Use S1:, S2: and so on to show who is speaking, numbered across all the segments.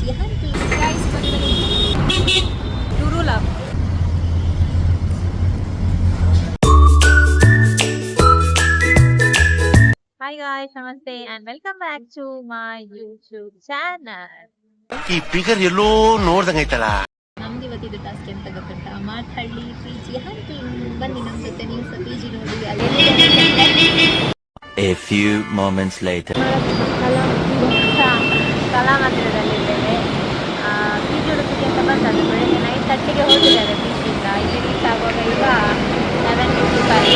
S1: PG Hunting. Guys, Duru Love. Hi guys, namaste and welcome back to my YouTube channel.
S2: ಈ figure ಎಲ್ಲೋ ನೋಡ್ದಂಗೈತಲ್ಲ.
S1: ನಮ್ಗೆ ಇವತ್ತಿದ್ದು task ಎಂತ ಗೊತ್ತುಂಟಾ? ಮಾಥಳ್ಳಿ PG Hunting. ಬನ್ನಿ ನಮ್ಮ ಜೊತೆ ನೀವು ಸಹ PG ನೋಡಿ.
S3: A few moments later.
S1: ಕಲಾ ಮಂದಿರದಲ್ಲಿದ್ದೇವೆ. PG ಹುಡುಕಿಗೆ ಅಂತ ಬಂದದ್ದು ಬೆಳಗ್ಗೆ 9:30ಗೆ ಹೋಗಿದ್ದಾರೆ PGಯಿಂದ. ಇಲ್ಲಿ ರೀಚ್ ಆಗುವಾಗ ಈಗ 11:55.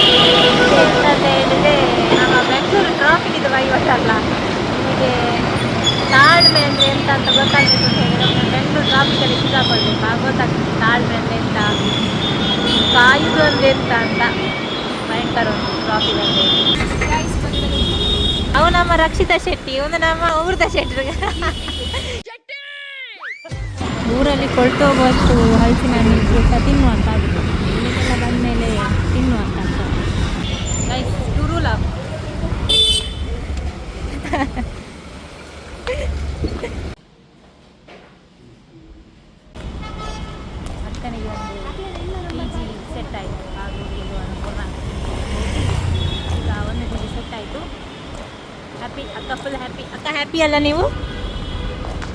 S1: ಎಂತ ಹೇಳಿದ್ರೆ ನಮ್ಮ ಬೆಂಗಳೂರು ಟ್ರಾಫಿಕ್ಕಿದು ವಹಿವಾಟಲ್ಲ. ನಿಮಗೆ ತಾಳ್ಮೆ ಅಂದರೆ ಎಂತ ಅಂತ ಗೊತ್ತಾಗಬೇಕು ಅಂತ ಹೇಳಿದ್ರೆ ನಮ್ಮ ಬೆಂಗಳೂರು ಟ್ರಾಫಿಕಲ್ಲಿ ಸಿಕ್ಕಾಕೊಳ್ಬೇಕು. ಆಗ ಗೊತ್ತಾಗ್ತದೆ ತಾಳ್ಮೆ ಅಂದರೆ ಎಂತ, ಕಾಯುವುದು ಅಂದರೆ ಎಂತ ಅಂತ. ಭಯಂಕರ ಒಂದು ಟ್ರಾಫಿಕ್ ಅಂದರೆ. ಅವು ನಮ್ಮ ರಕ್ಷಿತಾ ಶೆಟ್ಟಿ, ಒಂದು ನಮ್ಮ ಊರ್ದ ಶೆಟ್ಟಿ. ಊರಲ್ಲಿ ಕೊಳ್ತು ಹೋಗುವಷ್ಟು ಹಲಸಿನ ಹಣ್ಣು ಸಹ ತಿನ್ನುವಂತ ಆಗುತ್ತೆ. ಇಲ್ಲಿಗೆಲ್ಲ ಬಂದಮೇಲೆ ತಿನ್ನುವಂತ ಗೈಸ್. ಟುರು ಲವ್. ಅಕ್ಕನಿಗೆ ಒಂದು PG ಸೆಟ್ ಆಯಿತು. ಹಾಗೂ ಇದು ಒಂದು ಈಗ ಒಂದು PG ಸೆಟ್ ಆಯಿತು. ಹ್ಯಾಪಿ ಅಕ್ಕ, ಫುಲ್ ಹ್ಯಾಪಿ. ಅಕ್ಕ ಹ್ಯಾಪಿ ಅಲ್ಲ ನೀವು?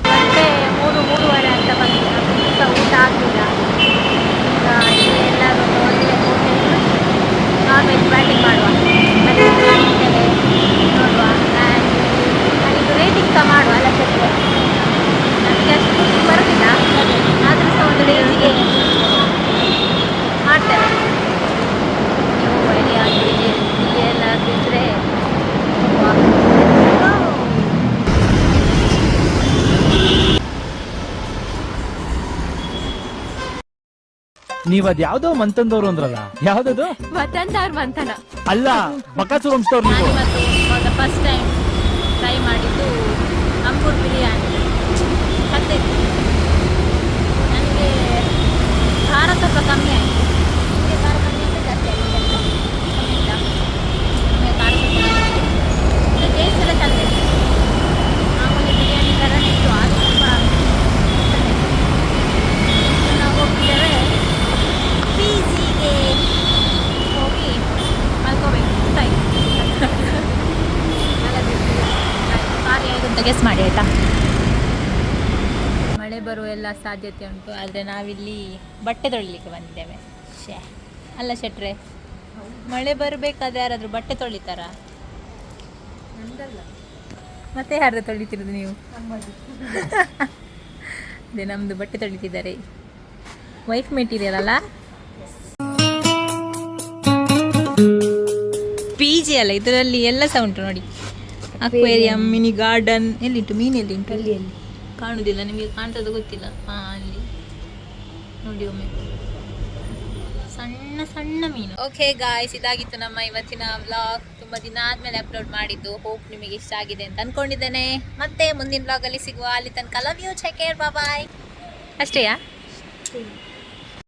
S1: ಮತ್ತೆ 3-3:30 ಅಂತ ಬಂದಿದೆ. ಸಹ ಊಟ ಆಗಲಿಲ್ಲ. ಈಗ ಇಲ್ಲಿ ಎಲ್ಲರೂ ಒಳ್ಳೆ ಹೋಟೆಲ್ ನಾನ್ ವೆಜ್ ಬ್ಯಾಟಿಂಗ್ ಮಾಡುವ, ಮತ್ತೆ ನೋಡುವ. ನಾನಿದು ರೇಟಿಂಗ್ ಸಹ ಮಾಡುವ ಅಲ್ಲ ಸರ್. ನನಗೆ ಅಷ್ಟು ಕುಕಿಂಗ್ ಬರೋದಿಲ್ಲ, ಆದರೂ ಸಹ ಒಂದು ರೇಜಿಗೆ ಮಾಡ್ತೇವೆ. ನೀವು ರೆಡಿ ಆಗಿ ಎಲ್ಲ ಬಿದ್ದರೆ
S4: ನೀವ್ ಅದ್ ಯಾವ್ದೋ ಮಂತಂದವ್ರು ಅಂದ್ರಲ್ಲ, ಯಾವ್ದದು?
S1: ಮತ್ತಂದವ್ರು ಮಂತನ
S4: ಅಲ್ಲ, ಬಕಾಸೂರ್ ವಂಶದವ್ರು ನೀವು.
S1: ಇವತ್ತು ಫಸ್ಟ್ ಟೈಮ್ ಟ್ರೈ ಮಾಡಿದ್ದು ಅಂಬೂರ್ ಬಿರಿಯಾನಿ. ಮತ್ತೆ ನನಗೆ ಖಾರ ಸ್ವಲ್ಪ ಕಮ್ಮಿ ಆಯಿತು. ನಿಮಗೆ ಖಾರ ಕಮ್ಮಿ ಅಂದರೆ ಜಾಸ್ತಿ ಆಗಿದೆ ಅಂತ ಕಮ್ಮಿ ಇಲ್ಲ. ನಮಗೆ ಖಾರ ಸ್ವಲ್ಪ ಕಮ್ಮಿ ಆಯಿತು. ಇದು ಟೇಸ್ಟ್ ಎಲ್ಲ ಚೆಂದ ಇದೆ. ಮಾಮೂಲಿ ಬಿರಿಯಾನಿ ಥರನೇ ಇತ್ತು, ಅದು ಸ್ವಲ್ಪ ನಾವು ಹೋಗ್ತಿದ್ದೇವೆ PGಗೆ. ಹೋಗಿ ಮಲ್ಕೋಬೇಕು. ಕಾರ್ಯ ಹೇಗೆ ಅಂತ ಗೆಸ್ ಮಾಡಿ ಆಯಿತಾ. ಮಳೆ ಬರುವ ಎಲ್ಲ ಸಾಧ್ಯತೆ ಉಂಟು, ಆದರೆ ನಾವಿಲ್ಲಿ ಬಟ್ಟೆ ತೊಳಿಲಿಕ್ಕೆ ಬಂದಿದ್ದೇವೆ. ಅಲ್ಲ ಶೆಟ್ರೆ, ಮಳೆ ಬರಬೇಕಾದ್ರೆ ಯಾರಾದರೂ ಬಟ್ಟೆ ತೊಳಿತಾರಾ? ಮತ್ತೆ ಯಾರು ತೊಳಿತಿರೋದು ನೀವು? ಅದೇ ನಮ್ಮದು ಬಟ್ಟೆ ತೊಳಿತಿದ್ದಾರೆ. ವೈಫ್ ಮೆಟೀರಿಯಲ್ ಅಲ್ಲ, PG ಅಲ್ಲ. ಇದರಲ್ಲಿ ಎಲ್ಲ ಸಹ ಉಂಟು ನೋಡಿ. Aquarium, mini garden. ಎಲ್ಲಿಂಟು ಮೀನು? ಎಲ್ಲಿಂಟು? ಅಲ್ಲಿ ಕಾಣುವುದಿಲ್ಲ ನಿಮಗೆ, ಕಾಣ್ತದೆ ಗೊತ್ತಿಲ್ಲ. ಅಲ್ಲಿ ನೋಡಿ ಒಮ್ಮೆ, ಸಣ್ಣ ಸಣ್ಣ ಮೀನು. ಓಕೆ ಗಾಯ್ಸ್, ಇದಾಗಿತ್ತು ನಮ್ಮ ಇವತ್ತಿನ ವ್ಲಾಗ್. ತುಂಬ ದಿನ ಆದಮೇಲೆ ಅಪ್ಲೋಡ್ ಮಾಡಿದ್ದು. ಹೋಪ್ ನಿಮಗೆ ಇಷ್ಟ ಆಗಿದೆ ಅಂತ ಅಂದ್ಕೊಂಡಿದ್ದೇನೆ. ಮತ್ತೆ ಮುಂದಿನ ವ್ಲಾಗಲ್ಲಿ ಸಿಗುವ. ಅಲ್ಲಿ ತನಕ love you, take care, bye. ಅಷ್ಟೇಯಾ?